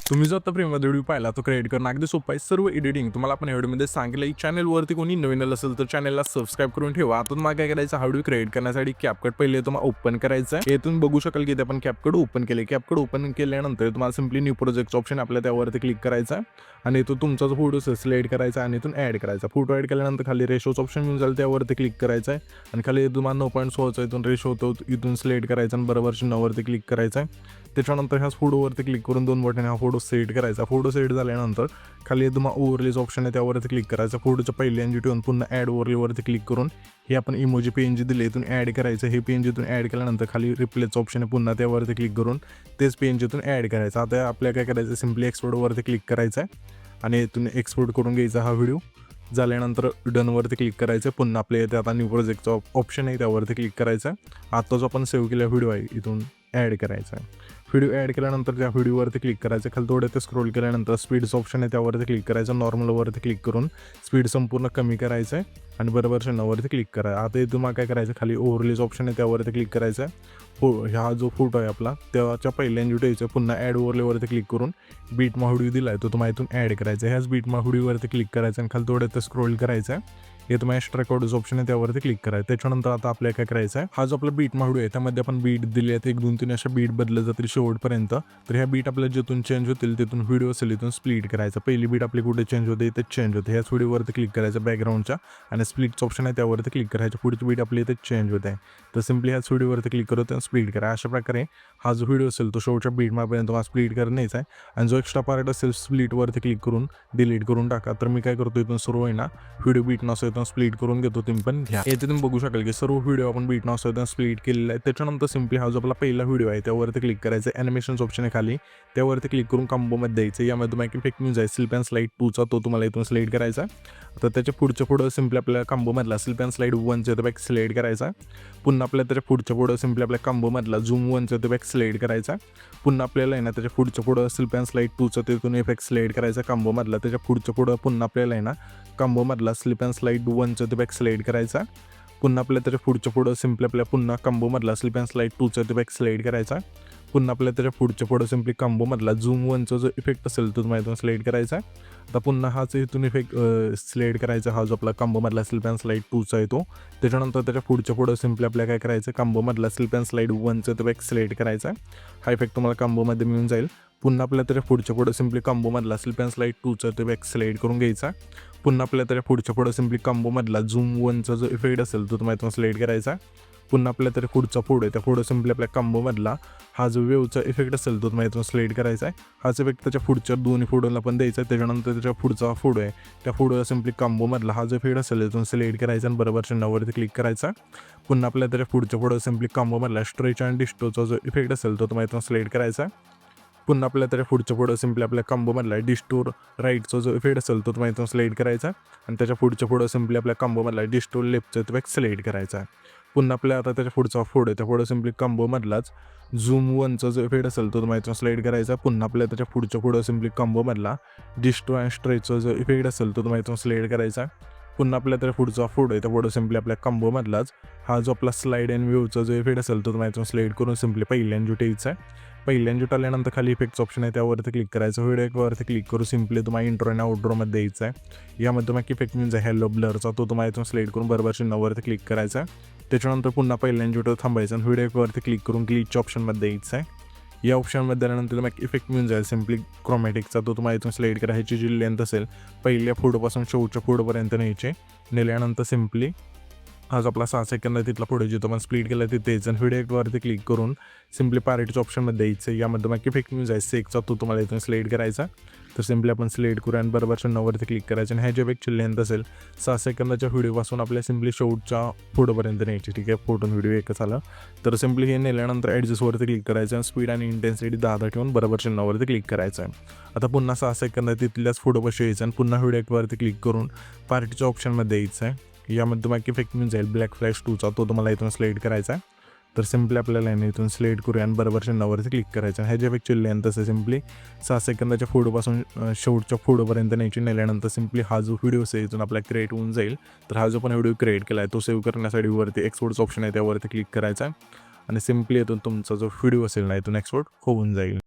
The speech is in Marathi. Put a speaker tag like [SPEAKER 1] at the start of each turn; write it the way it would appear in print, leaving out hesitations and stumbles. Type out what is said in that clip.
[SPEAKER 1] तुम्ही जो आता प्रेममध्ये व्हिडिओ पाहिला तो क्रिएट करणं अगदी सोपं आहे. सर्व एडिटिंग तुम्हाला आपण या व्हिडिओमध्ये सांगितलं. चॅनलवरती कोणी नवीन असेल तर चॅनलला सबस्क्राईब करून ठेवा. आता तुम्हाला काय करायचं, हा व्हिडिओ क्रिएट करण्यासाठी कॅपकट पहिले तुम्हाला ओपन करायचं आहे. येथून बघू शकाल की ते आपण कॅपकट ओपन केले. कॅपकट ओपन केल्यानंतर तुम्हाला सिम्पली न्यू प्रोजेक्टचं ऑप्शन आपल्या त्यावरती क्लिक करायचं आहे आणि इथून तुमचा जो फोटो सिलेक्ट करायचा आणि इथून ॲड करायचा. फोटो ॲड केल्यानंतर खाली रेशोचं ऑप्शन मिळून जाईल, त्यावरती क्लिक करायचं आहे आणि खाली तुम्हाला 9.6 इथून रेशो होतो, इथून सिलेक्ट करायचा आणि बरोबर 9वरती क्लिक करायचं आहे. त्याच्यानंतर ह्याच फोटोवरती क्लिक करून 2 बटन हा फोटो सेट करायचा. फोटो सेट झाल्यानंतर खाली तुम्हाला ओव्हरलेचं ऑप्शन आहे, त्यावरती क्लिक करायचं. फोटोच्या पहिल्यांदा ठेवून पुन्हा ॲड ओव्हरलेवरती क्लिक करून हे आपण इमोजी PNG दिले इथून ॲड करायचं. हे PNG इथून ॲड केल्यानंतर खाली रिप्लेसचं ऑप्शन आहे, पुन्हा त्यावरती क्लिक करून तेच PNG इथून ॲड करायचं. आता आपल्याला काय करायचं, सिम्पली एक्सपोर्टवरती क्लिक करायचं आहे आणि इथून एक्सपोर्ट करून घ्यायचा हा व्हिडिओ. झाल्यानंतर डनवरती क्लिक करायचं. पुन्हा आपल्या इथे आता न्यू प्रोजेक्टचा ऑप्शन आहे, त्यावरती क्लिक करायचं. आता जो आपण सेव्ह केलेला व्हिडिओ आहे इथून ॲड करायचा आहे. व्हिडिओ ॲड केल्यानंतर त्या व्हिडिओवरती क्लिक करायचं. खाली थोडं ते स्क्रोल केल्यानंतर स्पीडचं ऑप्शन आहे, त्यावरती क्लिक करायचं. नॉर्मलवरती क्लिक करून स्पीड संपूर्ण कमी करायचं आहे आणि बरोबर 9वरती क्लिक करा. आता इथून मग काय करायचं, खाली ओव्हरलेचं ऑप्शन आहे, त्यावरती क्लिक करायचं आहे. हा जो फोटो आहे आपला त्याच्या पहिल्यांदा ठेवायचं. पुन्हा ॲड ओव्हरलेवरती क्लिक करून बीटमा व्हिडिओ दिला आहे तो तुम्हाला इथून ॲड करायचा. ह्याच बीटमा व्हिडिओवरती क्लिक करायचं आणि खाली थोडं ते स्क्रोल करायचं आहे. हे तुम्हाला एक्स्ट्रा रेकॉर्डचं ऑप्शन आहे, त्यावरती क्लिक करायचं. त्याच्यानंतर आता आपल्याला काय करायचं आहे, हा जो आपला बीटमा व्हिडिओ आहे त्यामध्ये आपण बीट दिली आहेत, 1-2-3 अशा बीट बदलत जातील शेवटपर्यंत. तर ह्या बीट आपल्याला जिथून चेंज होतील तिथून व्हिडिओ असेल इथून स्प्लिट करायचं. पहिली बीट आपली कुठे चेंज होते इथे चेंज होते, ह्याच व्हिडिओवरती क्लिक करायचं बॅकग्राऊंडच्या आणि स्प्लिटचं ऑप्शन आहे, त्यावरती क्लिक करायचं. पुढची बीट आपली इथे चेंज होते तर सिम्पली ह्याच व्हिडिओवरती क्लिक करू आणि स्प्लिट करा. अशा प्रकारे हा जो व्हिडिओ असेल तो शेवटच्या बीटमापर्यंत तुम्हाला स्प्लिट करायचा आहे आणि जो एक्स्ट्रा पार्ट असेल स्प्लिटवरती क्लिक करून डिलीट करून टाका. तर मी काय करतो, इथून सुरू आहे ना व्हिडिओ बीट नसतो इथून स्प्लिट करून घेतो. तुम्ही पण घ्या. येथे तुम्ही बघू शकाल की सर्व व्हिडिओ आपण बीट नसतो इथून स्प्लिट केलेला आहे. त्याच्यानंतर सिम्पली हा जो आपला पहिला व्हिडिओ आहे त्यावरती क्लिक करायचं. ॲनिमेशन्स ऑप्शन आहे खाली, त्यावरती क्लिक करून कॉम्बोमध्ये द्यायचं. यामध्ये तुम्हाला इफेक्ट न्यूज आहे स्लिप अँड स्लाइड 2चा, तो तुम्हाला इथून सिलेक्ट करायचा. तर त्याच्या पुढं सिम्पली आपल्याला कॉम्बोमधला स्लिप अँड स्लाइड 1चा तो बॅक सिलेक्ट करायचा. पुन्हा आपल्याला त्याच्या पुढं सिम्पली आपल्या कॉम्बोमधला झूम 1चा तो बॅक सिलेक्ट करायचा. पुन्हा आपल्याला आहे ना त्याच्या पुढं स्लिप अँड स्लाइड 2चा तिथून इफेक्ट सिलेक्ट करायचा कॉम्बोमधला. त्याच्या पुढं पुन्हा आपल्याला आहे ना कॉम्बोमधला स्लिप अँड स्लाइड 1चा तो बॅक सिलेक्ट करायचा. पुन्हा आपल्याला त्याच्या पुढं सिम्पली आपल्या पुन्हा कॉम्बोमधला स्लिप अँड स्लाइड 2चा तो बॅक सिलेक्ट करायचा. पुन्हा आपल्याला त्याच्या पुढं सिम्पली कॉम्बोमधला झूम 1चा जो इफेक्ट असेल तो तुम्हाला इथून सिलेक्ट करायचा. आता पुन्हा हाच इथून इफेक्ट सिलेक्ट करायचा, हा जो आपला कॉम्बोमधला स्लिप अँड स्लाइड 2चा आहे तो. त्याच्यानंतर त्याच्या पुढं सिम्पली आपल्याला काय करायचं, कॉम्बोमधला स्लिप अँड स्लाइड 1चा तो बॅक सिलेक्ट करायचा. हा इफेक्ट तुम्हाला कॉम्बोमध्ये मिळून जाईल. पुन्हा आपल्याला त्याच्या पुढं सिम्पली कॉम्बोमधला स्लिप अँड स्लाइड 2चा तो बॅक सिलेक्ट करून घ्यायचा. पुन्हा आपल्याला त्याच्या पुढं सिम्पली कॉम्बोमधला झूम 1चा जो इफेक्ट असेल तो तुम्हाला इथून सिलेक्ट करायचा. पुन्हा आपल्याला त्याच्या पुढं त्या पुढं सिम्पली आपल्या कॉम्बोमधला हा जो वेवचा इफेक्ट असेल तो तुम्हाला इथून सिलेक्ट करायचा आहे. हाच इफेक्ट त्याच्या पुढच्या दोन्ही फोटोला पण द्यायचा आहे. त्याच्यानंतर त्याच्या पुढचा फोटो आहे त्या फोटोला सिम्पली कॉम्बोमधला हा जो इफेक्ट असेल इथून सिलेक्ट करायचा आणि बरोबर 9वरती क्लिक करायचा. पुन्हा आपल्याला त्याच्या पुढं सिम्पली कॉम्बोमधला स्ट्रेच अँड डिस्टोचा जो इफेक्ट असेल तो तुम्हाला इथून सिलेक्ट करायचा. पुन्हा आपल्याला त्याच्या पुढं सिम्पली आपल्या कॉम्बोमधला डिस्टोर राईटचा जो इफेक्ट असेल तो तुम्हाला इथून सिलेक्ट करायचा आणि त्याच्या पुढं सिम्पली आपल्या कॉम्बोमधला डिस्टोर लेफ्टचा तो बॅक सिलेक्ट करायचा. पुन्हा आपल्या आता त्याच्या पुढचा फोटो आहे त्या सिम्पली कॉम्बोमधलाच झूम 1चा जो इफेक्ट असेल तो तुम्हाला इथून सिलेक्ट करायचा. पुन्हा आपल्या त्याच्या पुढं सिम्पली कॉम्बोमधला डिस्टो अँड स्ट्रेचचा जो इफेक्ट असेल तो तुम्हाला इथून सिलेक्ट करायचा. पुन्हा आपल्या त्याच्या पुढचा फोटो आहे त्या सिम्पली आपल्या कॉम्बोमधलाच हा जो आपला स्लाइड अँड व्ह्यूचा जो इफेक्ट असेल तो तुम्हाला इथून सिलेक्ट करून सिम्पली पहिल्यांदा ठेवायचा आहे. पहिल्यांदा आल्यानंतर खाली इफेक्टचं ऑप्शन आहे, त्यावरती क्लिक करायचं. व्हिडिओवरती क्लिक करू सिम्पली तुम्हाला इंट्रो आणि आउटरोमध्ये द्यायचा आहे. यामध्ये तुम्हाला इफेक्ट मिळून जाईल हॅलो ब्लरचा, तो तुम्हाला इथून सिलेक्ट करून बरोबर 9वरती क्लिक करायचा. त्याच्यानंतर पुन्हा पहिल्यांदा थांबायचं आणि व्हिडिओवरती क्लिक करून ग्लिच ऑप्शनमध्ये द्यायचं आहे. या ऑप्शनमध्ये आल्यानंतर तुम्हाला इफेक्ट मिळून जाईल सिम्पली क्रोमॅटिकचा, तो तुम्हाला इथून सिलेक्ट करा. ह्याची जी लेंथ असेल पहिल्या फोटोपासून शेवटच्या फोटोपर्यंत न्यायचे. नेल्यानंतर सिम्पली हा जो आपला 6 सेकंद आहे तिथला पुढे जिथं आपण स्प्लिट केला तिथे द्यायचं आणि व्हिडिओवरती क्लिक करून सिम्पली पार्टीच्या ऑप्शनमध्ये द्यायचं. यामध्ये तुम्हाला इफेक्ट मिळून जाईल सेकचा, तो तुम्हाला इथून सिलेक्ट करायचा. तर सिम्पली आपण सिलेक्ट करू आणि बरोबर 9वरती क्लिक करायचं आणि ह्या जे इफेक्टची लेंथ असेल 6 सेकंदाच्या व्हिडिओपासून आपल्या सिम्पली शेवटच्या फोटोपर्यंत न्यायची. ठीक आहे, फोटो व्हिडिओ एकच आलं. तर सिम्पली हे नेल्यानंतर ॲडजस्टवरती क्लिक करायचं आणि स्पीड आणि इंटेन्सिटी 10 ठेवून बरोबर 9वरती क्लिक करायचं आहे. आता पुन्हा 6 सेकंद तिथल्याच फोटोपाशी यायचं आणि पुन्हा व्हिडिओवरती क्लिक करून पार्टीच्या ऑप्शनमध्ये द्यायचं आहे. यामध्ये तुम्हाला इफेक्ट मिळून जाईल ब्लॅक फ्लॅश 2चा, तो तुम्हाला इथून सिलेक्ट करायचा आहे. तर सिम्पली आपल्याला इथून सिलेक्ट करूया आणि बरोबर 9वरती क्लिक करायचं. ह्याच्या इफेक्टची लेंथ असेल सिम्पली 6 सेकंदाच्या फोटोपासून शेवटच्या फोटोपर्यंत न्यायची. नेल्यानंतर सिम्पली हा जो व्हिडिओ असेल इथून आपल्याला क्रिएट होऊन जाईल. तर हा जो पण व्हिडिओ क्रिएट केला आहे तो सेव्ह करण्यासाठी वरती एक्सपोर्टचं ऑप्शन आहे त्यावरती क्लिक करायचा आणि सिम्पली इथून तुमचा जो व्हिडिओ असेल ना इथून एक्सपोर्ट होऊन जाईल.